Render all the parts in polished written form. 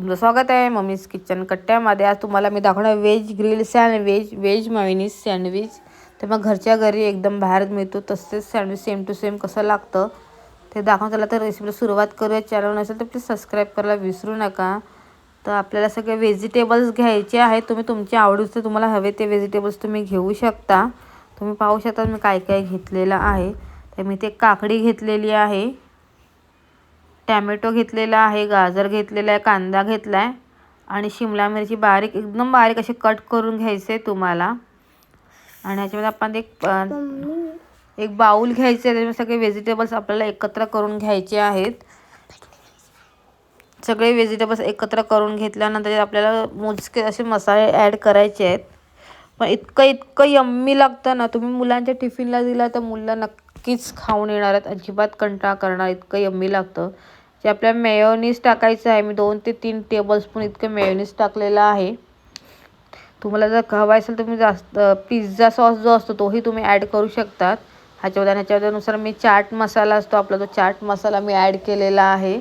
तुमचं स्वागत आहे मम्मीज किचन कट्ट्यामध्ये। आज तुम्हाला मी दाखवणार veg grill sandwich, veg mayonnaise sandwich. तर मग घरच्या घरी एकदम बाहेर मिळतो तसेच सँडविच सेम टू सेम कसं लागतं ते दाखवून त्याला तर रेसिपीला सुरुवात करूया। चॅनल नसेल तर प्लीज सबस्क्राईब करायला विसरू नका। तर आपल्याला सगळे व्हेजिटेबल्स घ्यायचे आहेत। तुम्ही तुमच्या आवडीचे तुम्हाला हवे ते व्हेजिटेबल्स तुम्ही घेऊ शकता। तुम्ही पाहू शकता मी काय काय घेतलेलं आहे। तर मी ते काकडी घेतलेली आहे, टॅमॅटो घेतलेला आहे, गाजर घेतलेला आहे, कांदा घेतला आहे आणि शिमला मिरची बारीक एकदम बारीक असे कट करून घ्यायचे तुम्हाला। आणि ह्याच्यामध्ये आपण एक बाउल घ्यायचे, त्याच्यामध्ये सगळे व्हेजिटेबल्स आपल्याला एकत्र करून घ्यायचे आहेत। सगळे व्हेजिटेबल्स एकत्र करून घेतल्यानंतर आपल्याला मोजके असे मसाले ॲड करायचे आहेत। पण इतकं यम्मी लागतं ना, तुम्ही मुलांच्या टिफिनला दिला तर मुलं नक्कीच खाऊन येणार आहेत, अजिबात कंटाळा करणार, इतकं यम्मी लागतं। जे आपल्याला मेयोनीज टाकायचं आहे, मी 2 ते 3 टेबलस्पून इतकं मेयोनीज टाकलेलं आहे। तुम्हाला जर हवा असेल तुम्ही जास्त पिझ्झा सॉस जो असतो तोही तुम्ही ॲड करू शकतात ह्याच्यानुसार मी चाट मसाला असतो आपला, तो चाट मसाला मी ॲड केलेला आहे।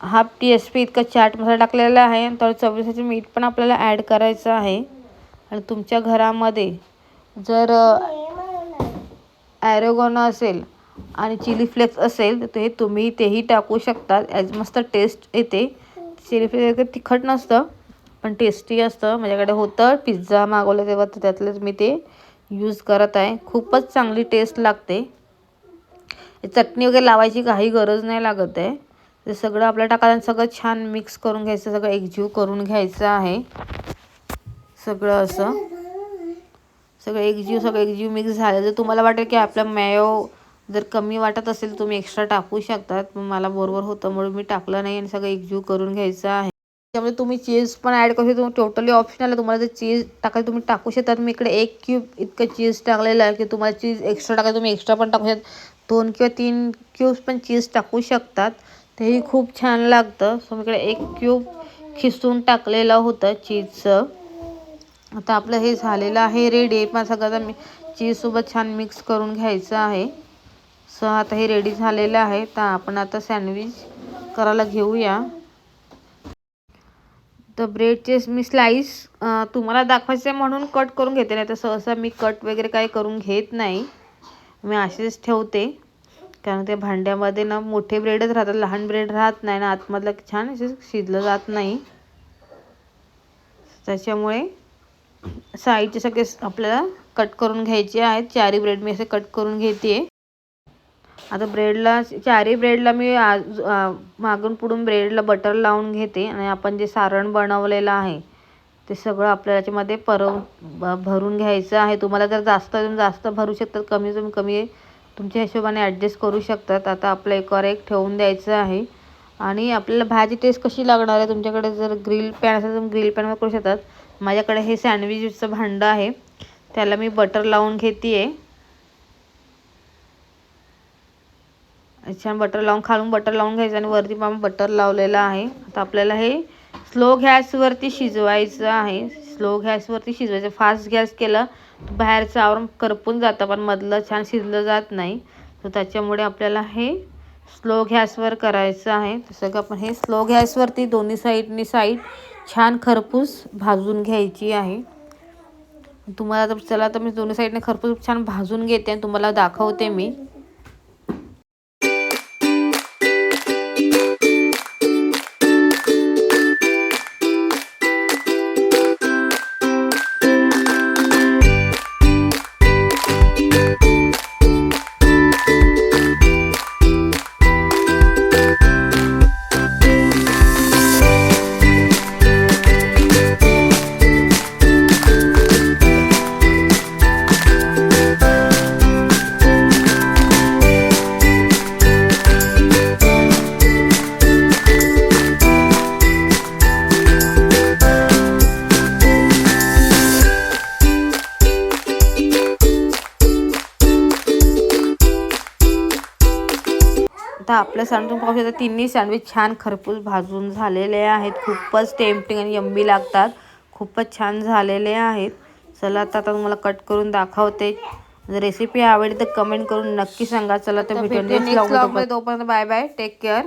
हाफ टीस्पून इतका चाट मसाला टाकलेला आहे। तर चवीसाठी मीठ पण आपल्याला ॲड करायचं आहे। आणि तुमच्या घरामध्ये जर ॲरोगॅनो असेल आणि चिली फ्लेक्स असेल तर तुम्ही तेही टाकू शकता, ॲज मस्त टेस्ट येते। चिली फ्लेक्स तिखट नसतं पण टेस्टी असतं। माझ्याकडे होतं पिझ्झा मागवलं तेव्हा तर त्यातलेच मी ते यूज करत आहे। खूपच चांगली टेस्ट लागते। चटणी वगैरे लावायची काही गरज नाही लागत आहे। ते सगळं आपल्याला टाकायचं, सगळं छान मिक्स करून घ्यायचं, सगळं एकजीव करून घ्यायचं आहे। सगळं एकजीव मिक्स झालं। जर तुम्हाला वाटेल की आपलं मेयो जर कमी वाटत असेल तुम्ही एक्स्ट्रा टाकू शकतात, पण मला बरोबर होतं म्हणून मी टाकलं नाही। आणि सगळं एकजीव करून घ्यायचं आहे। त्यामुळे तुम्ही चीज पण ॲड करू शकता, टोटली ऑप्शनल आहे। तुम्हाला जर चीज टाकायचं तुम्ही टाकू शकतात। मी इकडे 1 क्यूब इतकं चीज टाकलेलं आहे की तुम्हाला चीज एक्स्ट्रा टाकायचं तुम्ही एक्स्ट्रा पण टाकू शकता। 2 किंवा 3 क्यूब्स पण चीज टाकू शकतात, तेही खूप छान लागतं। सो मी इकडे 1 क्यूब खिसून टाकलेलं होतं चीजचं। आता आपलं हे झालेलं आहे रेडी, पण सगळं मी चीजसोबत छान मिक्स करून घ्यायचं आहे। सो आता हे रेडी झालेलं आहे। तर आपण आता सँडविच करायला घेऊया। तर ब्रेडचे मी स्लाईस तुम्हाला दाखवायचे म्हणून कट करून घेते, नाही तर सहसा मी कट वगैरे काही करून घेत नाही, मी असेच ठेवते। कारण ते भांड्यामध्ये ना मोठे ब्रेडच राहतात, लहान ब्रेड राहत नाही ना, आतमधलं छान असे शिजलं जात नाही। त्याच्यामुळे साईडचे सगळे आपल्याला कट करून घ्यायचे आहेत। 4 ब्रेड मी असे कट करून घेते। आता ब्रेडला 4 ब्रेडला मी मागून पुढून ब्रेडला बटर लावून घेते। आणि आपण जे सारण बनवलेलं आहे ते सगळं आपल्याला याच्यामध्ये भरून घ्यायचं आहे। तुम्हाला जर जास्त भरू शकतात, कमी तुमच्या हिशोबाने ॲडजस्ट करू शकतात। आता आपलं एकावर एक ठेवून द्यायचं आहे। आणि आपल्याला भाजी टेस्ट कशी लागणार आहे, तुमच्याकडे जर ग्रिल पॅन असेल तर ग्रिल पॅनवर करू शकतात। माझ्याकडे हे सँडविचचं भांडं आहे, त्याला मी बटर लावून घेते आहे। छान बटर लावून खालून बटर लावून घ्यायचं आणि वरती पण बटर लावलेलं आहे। आता आपल्याला हे स्लो गॅसवरती शिजवायचं आहे। फास्ट गॅस केलं तर बाहेरचं आवरण करपून जातं, पण मधलं छान शिजलं जात नाही। तर त्याच्यामुळे आपल्याला हे स्लो गॅसवर करायचं आहे। तसं आपण हे स्लो गॅसवरती दोन्ही साईड छान खरपूस भाजून घ्यायची आहे। तुम्हाला चला तर मी दोन्ही साईडने खरपूस छान भाजून घेते आणि तुम्हाला दाखवते मी। आता आपल्या सँडविच पाहू शकता, तिन्ही सँडविच छान खरपूस भाजून झालेले आहेत। खूपच टेम्पटिंग आणि यम्मी लागतात, खूपच छान झालेले आहेत। चला आता तुम्हाला कट करून दाखवते। जर रेसिपी आवडली तर कमेंट करून नक्की सांगा। चला तर भेटूया नेक्स्ट व्लॉगमध्ये, तोपर्यंत बाय बाय, टेक केअर।